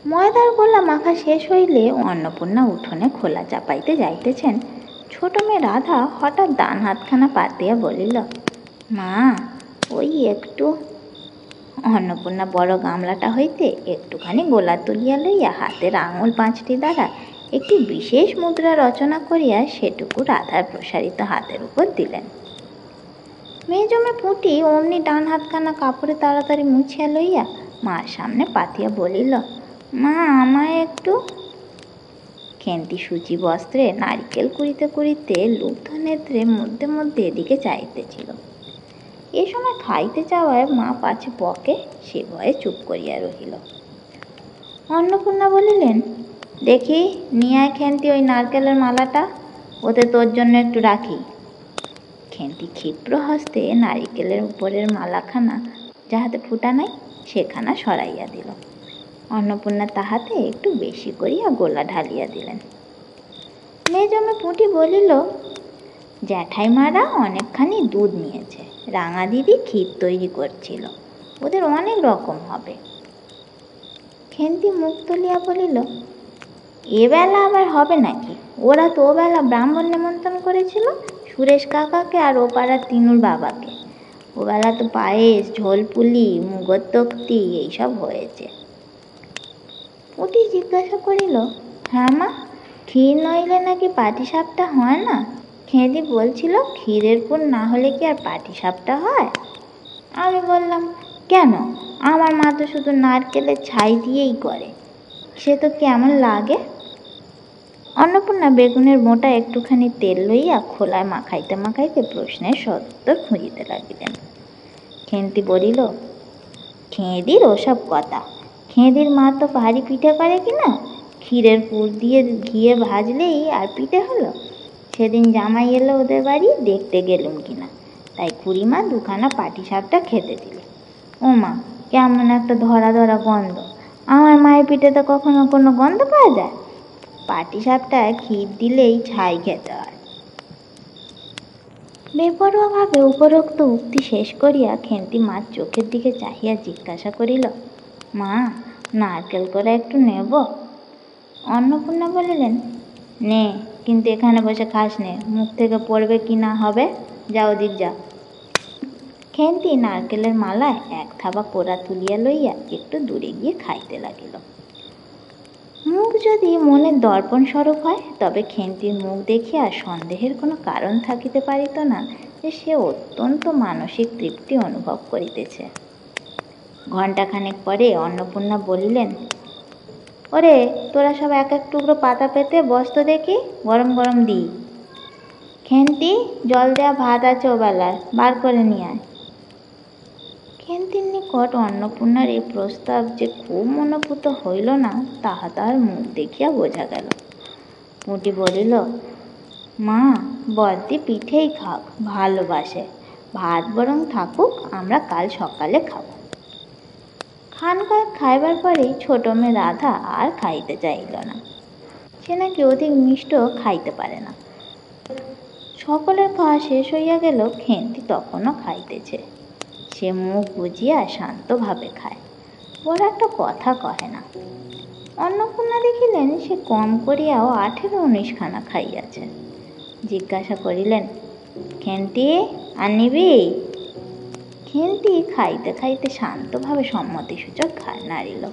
ময়দার গোলা মাখা শেষ হইলে অন্নপূর্ণা উঠোনে খোলা চাপাইতে যাইতেছেন, ছোট মেয়ে রাধা হঠাৎ ডান হাতখানা পাতিয়া বলিল, মা ওই একটু। অন্নপূর্ণা বড় গামলাটা হইতে একটুখানি গোলা তুলিয়া লইয়া হাতের আঙুল 5টি দ্বারা একটি বিশেষ মুদ্রা রচনা করিয়া সেটুকু রাধার প্রসারিত হাতের উপর দিলেন। মেজমে পুঁটি অমনি ডান হাতখানা কাপড়ে তাড়াতাড়ি মুছিয়া লইয়া মার সামনে পাতিয়া বলিল, মা আমায় একটু। খেন্তি সূচি বস্ত্রে নারিকেল কুড়িতে কুড়িতে লুব্ধ নেত্রে মধ্যে মধ্যে এদিকে চাইতেছিল। এ সময় খাইতে যাওয়ায় মা পাছে বকে, সে ভয়ে চুপ করিয়া রহিল। অন্নপূর্ণা বলিলেন, দেখি নিয়ে আয় খেন্তি ওই নারকেলের মালাটা, ওতে তোর জন্য একটু রাখি। খেন্তি ক্ষিপ্র হস্তে নারিকেলের উপরের মালাখানা যাহাতে ফুটা নাই সেখানা সরাইয়া দিল। অন্নপূর্ণা তাহাতে একটু বেশি করিয়া গোলা ঢালিয়া দিলেন। মেজমে পুঁটি বলিল, জ্যাঠাইমারা অনেকখানি দুধ নিয়েছে, রাঙা দিদি ক্ষীর তৈরি করছিল, ওদের অনেক রকম হবে। খেন্তি মুখ তুলিয়া বলিল, এবেলা আবার হবে নাকি? ওরা তো ওবেলা ব্রাহ্মণ নেমন্তন্ন করেছিল, সুরেশ কাকাকে আর ও পাড়ার তিনুর বাবাকে। ওবেলা তো পায়েস, ঝোলপুলি, মুগর তক্তি এইসব হয়েছে। পুঁটি জিজ্ঞাসা করিল, হ্যাঁ মা, ক্ষীর নইলে নাকি পাটিসাপটা হয় না? খেঁদি বলছিল ক্ষীরের পুর না হলে কি আর পাটিসাপটা হয়? আমি বললাম, কেন, আমার মা তো শুধু নারকেলের ছাই দিয়েই করে, সে তো কেমন লাগে। অন্নপূর্ণা বেগুনের মোটা একটুখানি তেল লইয়া খোলায় মাখাইতে মাখাইতে প্রশ্নের সদুত্তর খুঁজিতে লাগিলেন। খেন্তি বলিল, খেঁদির ওসব কথা, খেঁদির মা তো ভারী পিঠে করে কিনা, ক্ষীরের পুর দিয়ে ঘিয়ে ভাজলেই আর পিঠে হলো। সেদিন জামাই এলো ওদের বাড়ি, দেখতে গেলুম কিনা, তাই খুড়িমা দুখানা পাটিসাপটা খেতে দিলে। ও মা, কেমন একটা ধরা ধরা গন্ধ! আমার মায়ের পিঠেতে কখনো কোনো গন্ধ পাওয়া যায়? পাটিসাপটা ক্ষীর দিলেই ছাই খেতে হয়। বেপরোয়াভাবে উপরোক্ত উক্তি শেষ করিয়া খেন্তি মার চোখের দিকে চাহিয়া জিজ্ঞাসা করিল, মা, নারকেল করে একটু নেব? অন্নপূর্ণা বলিলেন, নে, কিন্তু এখানে বসে খাস নে, মুখ থেকে পড়বে কি না হবে, যা ওদিক যা। খেন্তি নারকেলের মালায় এক থাবা কোড়া তুলিয়া লইয়া একটু দূরে গিয়ে খাইতে লাগিল। মুখ যদি মনের দর্পণ স্বরূপ হয়, তবে খেন্তির মুখ দেখিয়া সন্দেহের কোনো কারণ থাকিতে পারিত না যে সে অত্যন্ত মানসিক তৃপ্তি অনুভব করিতেছে। ঘণ্টাখানেক পরে অন্নপূর্ণা বলিলেন, ওরে, তোরা সব এক এক টুকরো পাতা পেতে বস তো দেখি, গরম গরম দিই। খেন্তি, জল দেয়া ভাত আছে ওবেলার, বার করে নিয়ে আয়। খেন্তির নিকট অন্নপূর্ণার এই প্রস্তাব যে খুব মনোভূত হইল না, তাহা তাহার মুখ দেখিয়া বোঝা গেল। পুঁটি বলিল, মা, বদ্দি পিঠেই খাক, ভালোবাসে, ভাত বরং থাকুক, আমরা কাল সকালে খাব। খান কয়েক খাইবার পরেই ছোট মেয়ে রাধা আর খাইতে চাইল না। সে নাকি অধিক মিষ্ট খাইতে পারে না। সকলের খাওয়া শেষ হইয়া গেল, খেন্তি তখনও খাইতেছে। সে মুখ বুজিয়া শান্তভাবে খায়, বড় একটা কথা কহে না। অন্নপূর্ণা দেখিলেন সে কম করিয়াও 18-19 খানা খাইয়াছে। জিজ্ঞাসা করিলেন, খেন্তি, আর নিবি? খেন্তি খাইতে খাইতে শান্তভাবে সম্মতিসূচক ঘাড় নাড়িল।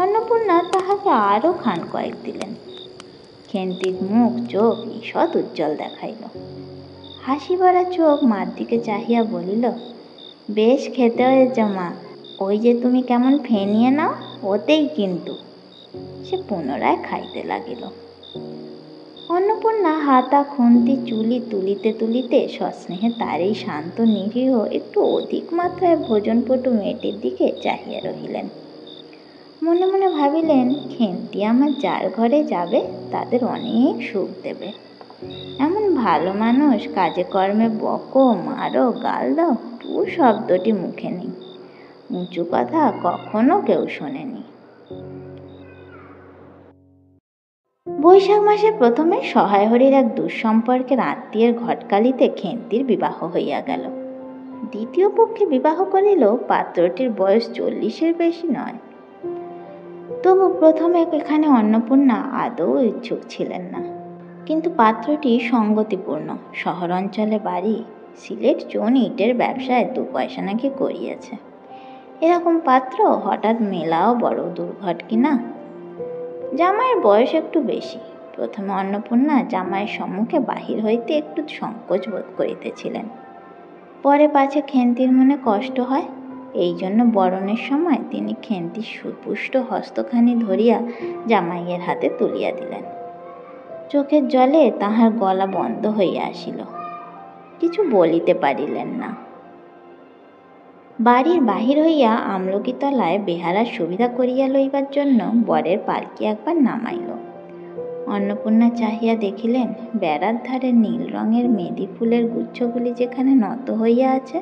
অন্নপূর্ণা তাহাকে আরও খান কয়েক দিলেন। খেন্তির মুখ চোখ ঈষৎ উজ্জ্বল দেখাইল। হাসি ভরা চোখ মার দিকে চাহিয়া বলিল, বেশ খেতে হয়েছে মা, ওই যে তুমি কেমন ফেনিয়ে নাও, ওতেই কিন্তু। সে পুনরায় খাইতে লাগিল। অন্নপূর্ণা হাতা খুন্তি চুলি তুলিতে তুলিতে সস্নেহে তার এই শান্ত নিরীহ একটু অধিক মাত্রায় ভোজনপটু মেয়েটির দিকে চাহিয়া রহিলেন। মনে মনে ভাবিলেন, খেন্তি আমার যার ঘরে যাবে তাদের অনেক সুখ দেবে। এমন ভালো মানুষ, কাজে কর্মে বকো, মারো, গাল দাও, টু শব্দটি মুখে নেই, উঁচু কথা কখনো কেউ শোনেনি। বৈশাখ মাসে প্রথমে সহায়হরির এক দুঃসম্পর্কের আত্মীয়ের ঘটকালিতে খেন্তির বিবাহ হইয়া গেল। দ্বিতীয় পক্ষে বিবাহ করিলেও পাত্রটির বয়স 40-এর বেশি নয়। তবু প্রথমে এখানে অন্নপূর্ণা আদৌ ইচ্ছুক ছিলেন না। কিন্তু পাত্রটি সঙ্গতিপূর্ণ। শহর অঞ্চলে বাড়ি, সিলেট চুন ইটের ব্যবসায় 2 পয়সা নাকি করিয়াছে। এরকম পাত্র হঠাৎ মেলাও বড় দুর্ঘট কিনা। জামাইয়ের বয়স একটু বেশি। প্রথমে অন্নপূর্ণা জামাইয়ের সম্মুখে বাহির হইতে একটু সংকোচ বোধ করিতেছিলেন। পরে পাছে খেন্তির মনে কষ্ট হয়, এই জন্য বরণের সময় তিনি খেন্তির সুপুষ্ট হস্তখানি ধরিয়া জামাইয়ের হাতে তুলিয়া দিলেন। চোখের জলে তাহার গলা বন্ধ হইয়া আসিল, কিছু বলিতে পারিলেন না। বাড়ির বাহির হইয়া আমলকিতলায় বেহারার সুবিধা করিয়া লইবার জন্য বরের পালকি একবার নামাইল। অন্নপূর্ণা চাহিয়া দেখিলেন বেড়ার ধারে নীল রঙের মেদি ফুলের গুচ্ছগুলি যেখানে নত হইয়া আছে,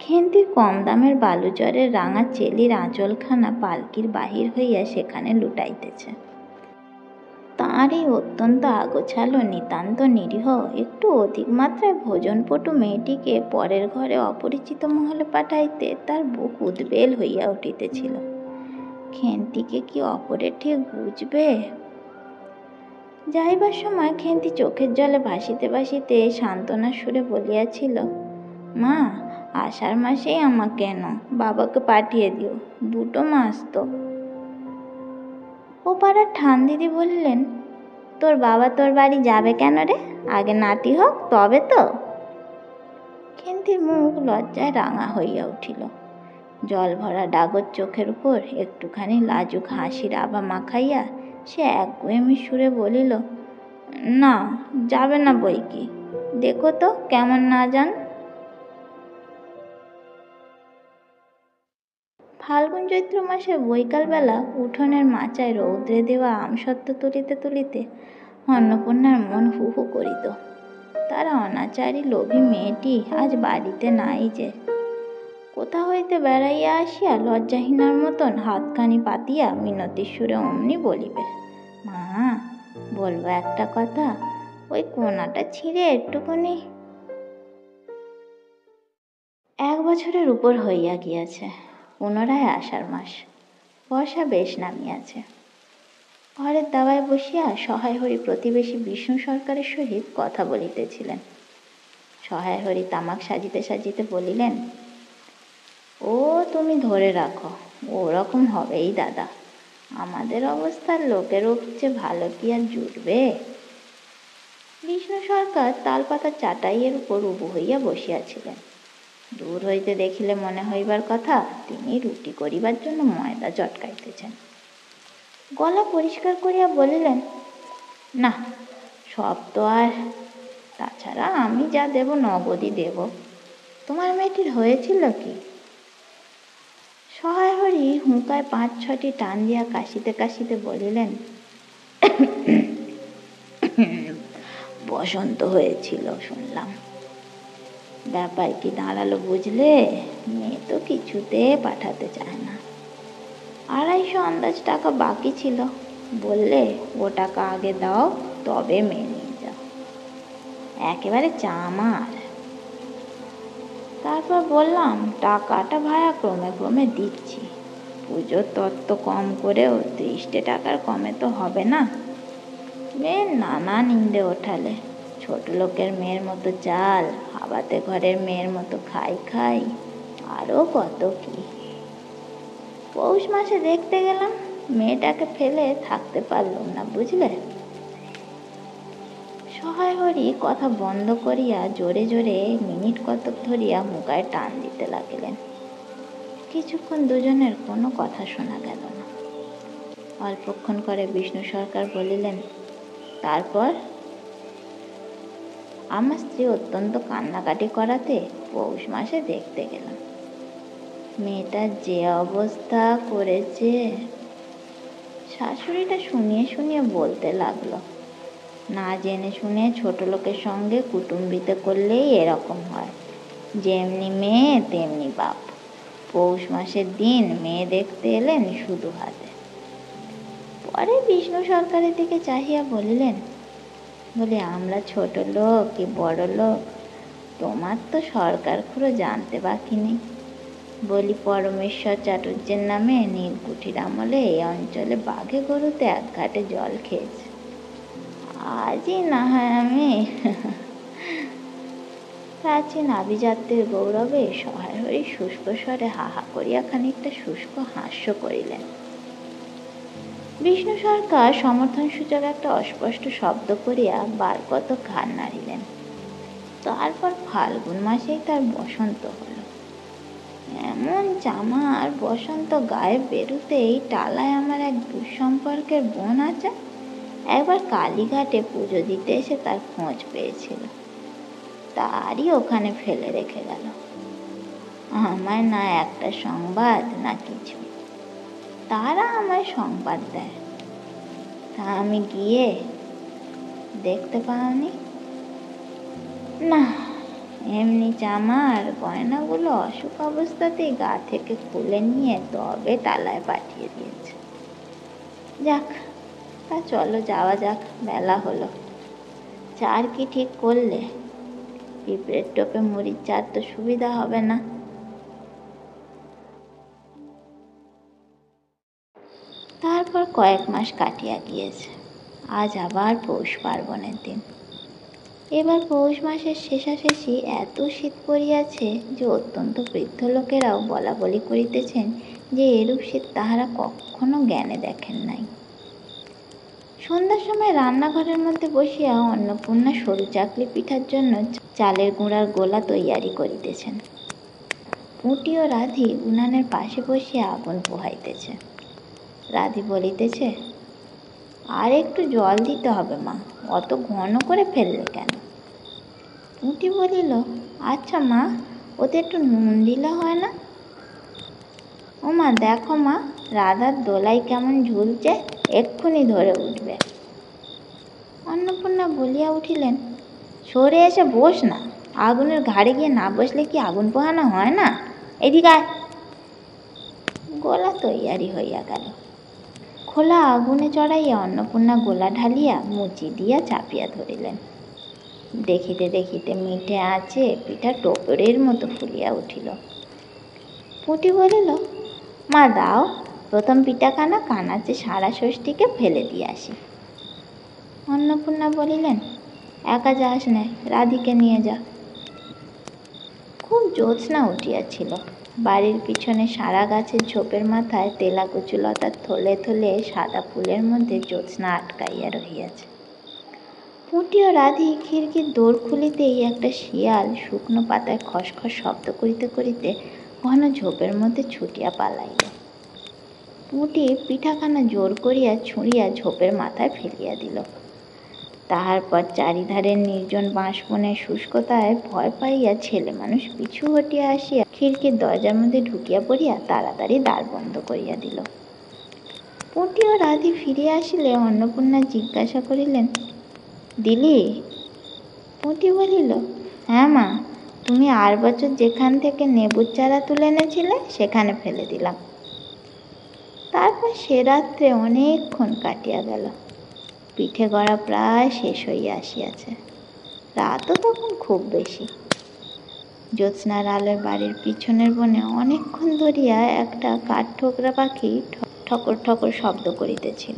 খেন্তির কম দামের বালুচরের রাঙা চেলির আঁচলখানা পালকির বাহির হইয়া সেখানে লুটাইতেছে। তাঁর এই অত্যন্ত আগোছালো নিতান্ত নিরীহ একটু অধিক মাত্রায় ভোজনপটু মেয়েটিকে পরের ঘরে অপরিচিত মহলে পাঠাইতে তার বুক উদ্বেল হইয়া উঠিতেছিল। খেন্তিকে কি অপরে ঠিক বুঝবে? যাইবার সময় খেন্তি চোখের জলে ভাসিতে ভাসিতে সান্ত্বনার সুরে বলিয়াছিল, মা, আষাঢ় মাসেই আমাকে এনো, বাবাকে পাঠিয়ে দিও, 2 মাস তো। ও পাড়ার ঠান দিদি বললেন, তোর বাবা তোর বাড়ি যাবে কেন রে? আগে নাতি হোক তবে তো। খেন্তির মুখ লজ্জায় রাঙা হইয়া উঠিল। জল ভরা ডাগর চোখের উপর একটুখানি লাজুক হাসির আভা মাখাইয়া সে একগুঁয়েমি সুরে বলিল, না, যাবে না বই কি, দেখো তো কেমন না যান। ফাল্গুন চৈত্র মাসের বৈকালবেলা উঠোনের মাচায় রৌদ্রে দেওয়া আমসত্ত্ব তুলিতে তুলিতে অন্নপূর্ণার মন হু হু করিত। তার অনাচারী লোভী মেয়েটি আজ বাড়িতে নাই যে। কোথা হইতে বেড়াইয়া আসিয়া লজ্জাহীনার মতন হাতখানি পাতিয়া মিনতির সুরে অমনি বলিবে, মা, বলবো একটা কথা, ওই কোনাটা ছিঁড়ে একটুখানি। 1 বছরের উপর হইয়া গিয়াছে। পুনরায় আষাঢ় মাস। বর্ষা বেশ নামিয়াছে। ঘরের দাওয়ায় বসিয়া সহায় হরি প্রতিবেশী বিষ্ণু সরকারের সহিত কথা বলিতেছিলেন। সহায় হরি তামাক সাজিতে সাজিতে বলিলেন, ও তুমি ধরে রাখো, ওরকম হবেই দাদা। আমাদের অবস্থার লোকের উপচে ভালো কি আর জুটবে? বিষ্ণু সরকার তালপাতা চাটাইয়ের উপর উবু হইয়া বসিয়াছিলেন। দূর হইতে দেখিলে মনে হইবার কথা তিনি রুটি করিবার জন্য ময়দা চটকাইতেছেন। গলা পরিষ্কার করিয়া বলিলেন, না, সব তো আর, তাছাড়া আমি যা দেব নগদই দেব। তোমার মেয়েটির হয়েছিল কি? সহায় হরি হুঁকায় 5-6টি টান দিয়া কাশিতে কাশিতে বলিলেন, বসন্ত হয়েছিল শুনলাম। ব্যাপার কি দাঁড়ালো বুঝলে? মেয়ে তো কিছুতে পাঠাতে চায় না। 250 আন্দাজ টাকা বাকি ছিল, বললে ও টাকা আগে দাও, তবে মেয়ে নিয়ে যাও। একেবারে চামার। তারপর বললাম, টাকাটা ভায়া ক্রমে ক্রমে দিচ্ছি, পুজোর তত্ত্ব কম করেও 30 টাকার কমে তো হবে না। মেয়ের নানা নিন্দে ওঠালে, ছোট লোকের মেয়ের মতো চাল, হাবাতে ঘরের মেয়ের মতো খাই খাই, আরও কত কি। পৌষ মাসে দেখতে গেলাম, মেয়েটাকে ফেলে থাকতে পারলাম না বুঝলে। সহায় হরি কথা বন্ধ করিয়া জোরে জোরে মিনিট কতক ধরিয়া মুগায় টান দিতে লাগিলেন। কিছুক্ষণ দুজনের কোনো কথা শোনা গেল না। অল্পক্ষণ করে বিষ্ণু সরকার বলিলেন, তারপর? আমার স্ত্রী অত্যন্ত কান্নাকাটি করাতে পৌষ মাসে দেখতে গেলাম। মেয়েটার যে অবস্থা করেছে, শাশুড়িটা শুনিয়ে শুনিয়ে বলতে লাগলো, না জেনে শুনে ছোট লোকের সঙ্গে কুটুম্বিতে করলেই এরকম হয়, যেমনি মেয়ে তেমনি বাপ। পৌষ মাসের দিন মেয়ে দেখতে এলেন শুধু হাতে। পরে বিষ্ণু সরকারের দিকে চাহিয়া বলিলেন, বলে আমরা ছোট লোক কি বড় লোক, তোমার তো সরকার খুঁড়ো জানতে বাকি নেই। বলি পরমেশ্বর চাটুর্যের নামে নীলকুঠির আমলে এই অঞ্চলে বাঘে গরুতে 1 ঘাটে জল খেয়েছে, আজই না হয় আমি প্রাচীন আভিজাত্যের গৌরবে সহায় হরি শুষ্ক স্বরে হাহা করিয়া খানিকটা শুষ্ক হাস্য করিলেন। বিষ্ণু সরকার সমর্থনসূচক একটা অস্পষ্ট শব্দ করিয়া বার কত ঘাড় নাড়িলেন। তারপর ফাল্গুন মাসেই তার বসন্ত হলো। এমন জামা আর বসন্ত গায়ে বেরুতেই টালায় আমার এক দুঃসম্পর্কের বোন আছে, একবার কালীঘাটে পুজো দিতে এসে তার খোঁজ পেয়েছিল, তারই ওখানে ফেলে রেখে গেল। আমায় না একটা সংবাদ না কিছু, তারা আমায় সংবাদ দেয়, তা আমি গিয়ে দেখতে পাওনি? না, এমনি জামা আর গয়নাগুলো অসুখ অবস্থাতেই গা থেকে খুলে নিয়ে তবে টালায় পাঠিয়ে দিয়েছে। যাক, তা চলো যাওয়া যাক, বেলা হলো। চার কি ঠিক করলে? পিঁপড়ের টোপে মুড়ির চার তো সুবিধা হবে না। তারপর কয়েক মাস কাটিয়া গিয়েছে। আজ আবার পৌষ পার্বণের দিন। এবার পৌষ মাসের শেষাশেষি এত শীত পড়িয়াছে যে অত্যন্ত বৃদ্ধ লোকেরাও বলা বলি করিতেছেন যে এরূপ শীত তাহারা কখনো জ্ঞানে দেখেন নাই। সন্ধ্যার সময় রান্নাঘরের মধ্যে বসিয়া অন্নপূর্ণা সরু চাকলি পিঠার জন্য চালের গুঁড়ার গোলা তৈয়ারি করিতেছেন। পুঁটি ও রাধি উনানের পাশে বসিয়া আগুন পোহাইতেছে। রাধি বলিতেছে, আর একটু জল দিতে হবে মা, অত ঘন করে ফেললে কেন? পুঁটি বলিল, আচ্ছা মা, ওতে একটু নুন দিলে হয় না? ও মা, দেখো মা, রাধার দোলাই কেমন ঝুলছে, এক্ষুনি ধরে উঠবে। অন্নপূর্ণা বলিয়া উঠিলেন, সরে এসে বস না, আগুনের ঘাড়ে গিয়ে না বসলে কি আগুন পোহানো হয় না? এদিকে আয়। গোলা তৈয়ারি হইয়া গেল। খোলা আগুনে চড়াইয়া অন্নপূর্ণা গোলা ঢালিয়া মুচি দিয়া চাপিয়া ধরিলেন। দেখিতে দেখিতে মিঠে আঁচে পিঠা টোপরের মতো ফুলিয়া উঠিল। পুঁটি বলিল, মা দাও, প্রথম পিঠাখানা কানাচে সারা ষষ্ঠীকে ফেলে দিয়ে আসি। অন্নপূর্ণা বলিলেন, একা যাস নে, রাধিকে নিয়ে যা। খুব জ্যোৎস্না উঠিয়াছিল। বাড়ির পিছনে সারা গাছের ঝোপের মাথায় তেলাকুচুলতার থলে থলে সাদা ফুলের মধ্যে জ্যোৎস্না আটকাইয়া রহিয়াছে। পুঁটি ও রাধি খিড়কির দোর খুলিতেই একটা শিয়াল শুকনো পাতায় খসখস শব্দ করিতে করিতে ঘন ঝোপের মধ্যে ছুটিয়া পালাইল। পুঁটি পিঠাখানা জোর করিয়া ছুঁড়িয়া ঝোপের মাথায় ফেলিয়া দিল। তাহার পর চারিধারের নির্জন বাঁশবনের শুষ্কতায় ভয় পাইয়া ছেলে মানুষ পিছু হটিয়া আসিয়া খিড়কির দরজার মধ্যে ঢুকিয়া পড়িয়া তাড়াতাড়ি দ্বার বন্ধ করিয়া দিল। পুঁটি ও রাধি ফিরিয়া আসিলে অন্নপূর্ণা জিজ্ঞাসা করিলেন, দিলি? পুঁটি বলিল, হ্যাঁ মা, তুমি আর বছর যেখান থেকে নেবুর চারা তুলে এনেছিলে সেখানে ফেলে দিলাম। তারপর সে রাত্রে অনেকক্ষণ কাটিয়া গেল। পিঠে গড়া প্রায় শেষ হইয়া আসিয়াছে। রাতও তখন খুব বেশি। জ্যোৎস্নার আলোয় বাড়ির পিছনের বনে অনেকক্ষণ ধরিয়া একটা কাঠঠোকরা পাখি ঠকর ঠকর শব্দ করিতেছিল।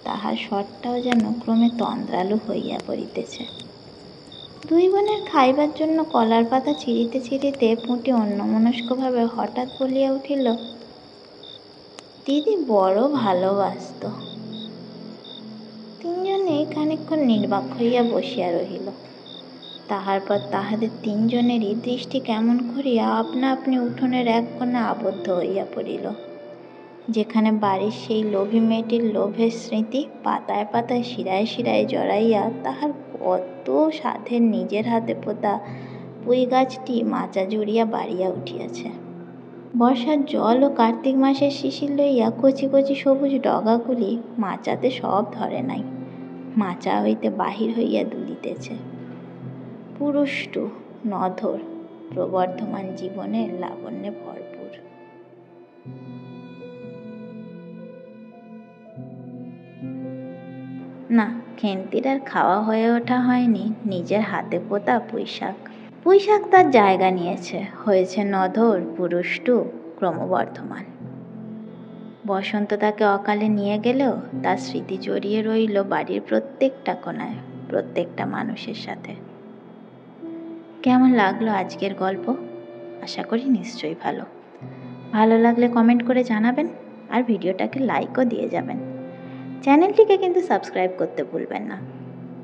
তাহার স্বরটাও যেন ক্রমে তন্দ্রালু হইয়া পড়িতেছে। দুই বোনের খাইবার জন্য কলার পাতা ছিঁড়িতে ছিঁড়িতে পুঁটি অন্যমনস্কভাবে হঠাৎ বলিয়া উঠিল, দিদি বড় ভালোবাসত। তিনজনেই খানিকক্ষণ নির্বাক হইয়া বসিয়া রহিল। তাহার পর তাহাদের তিনজনেরই দৃষ্টি কেমন করিয়া আপনা আপনি উঠোনের এক কোণে আবদ্ধ হইয়া পড়িল, যেখানে বাড়ির সেই লোভী মেয়েটির লোভের স্মৃতি পাতায় পাতায় শিরায় শিরায় জড়াইয়া তাহার কত সাধের নিজের হাতে পোতা পুঁই গাছটি মাচা জুড়িয়া বাড়িয়া উঠিয়াছে। বর্ষার জল ও কার্তিক মাসের শিশির লইয়া কচি কচি সবুজ ডগাগুলি মাচাতে সব ধরে নাই, মাচা হইতে বাহির হইয়া দুলিতেছে। পুরুষ্টু, নধর, প্রবর্ধমান জীবনের লাবণ্যে ভরপুর। না, খেন্তির আর খাওয়া হয়ে ওঠা হয়নি নিজের হাতে পোতা পুঁইশাক। পুঁইশাক তার জায়গা নিয়েছে, হয়েছে নধর, পুরুষ্টু, ক্রমবর্ধমান। বসন্ত তাকে অকালে নিয়ে গেলেও তার স্মৃতি জড়িয়ে রইল বাড়ির প্রত্যেকটা কোণায়, প্রত্যেকটা মানুষের সাথে। কেমন লাগলো আজকের গল্প? আশা করি নিশ্চয়ই ভালো। ভালো লাগলে কমেন্ট করে জানাবেন, আর ভিডিওটাকে লাইকও দিয়ে যাবেন। চ্যানেলটিকে কিন্তু সাবস্ক্রাইব করতে ভুলবেন না।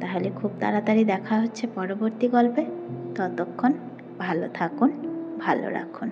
তাহলে খুব তাড়াতাড়ি দেখা হচ্ছে পরবর্তী গল্পে। ততক্ষণ ভালো থাকুন, ভালো রাখুন।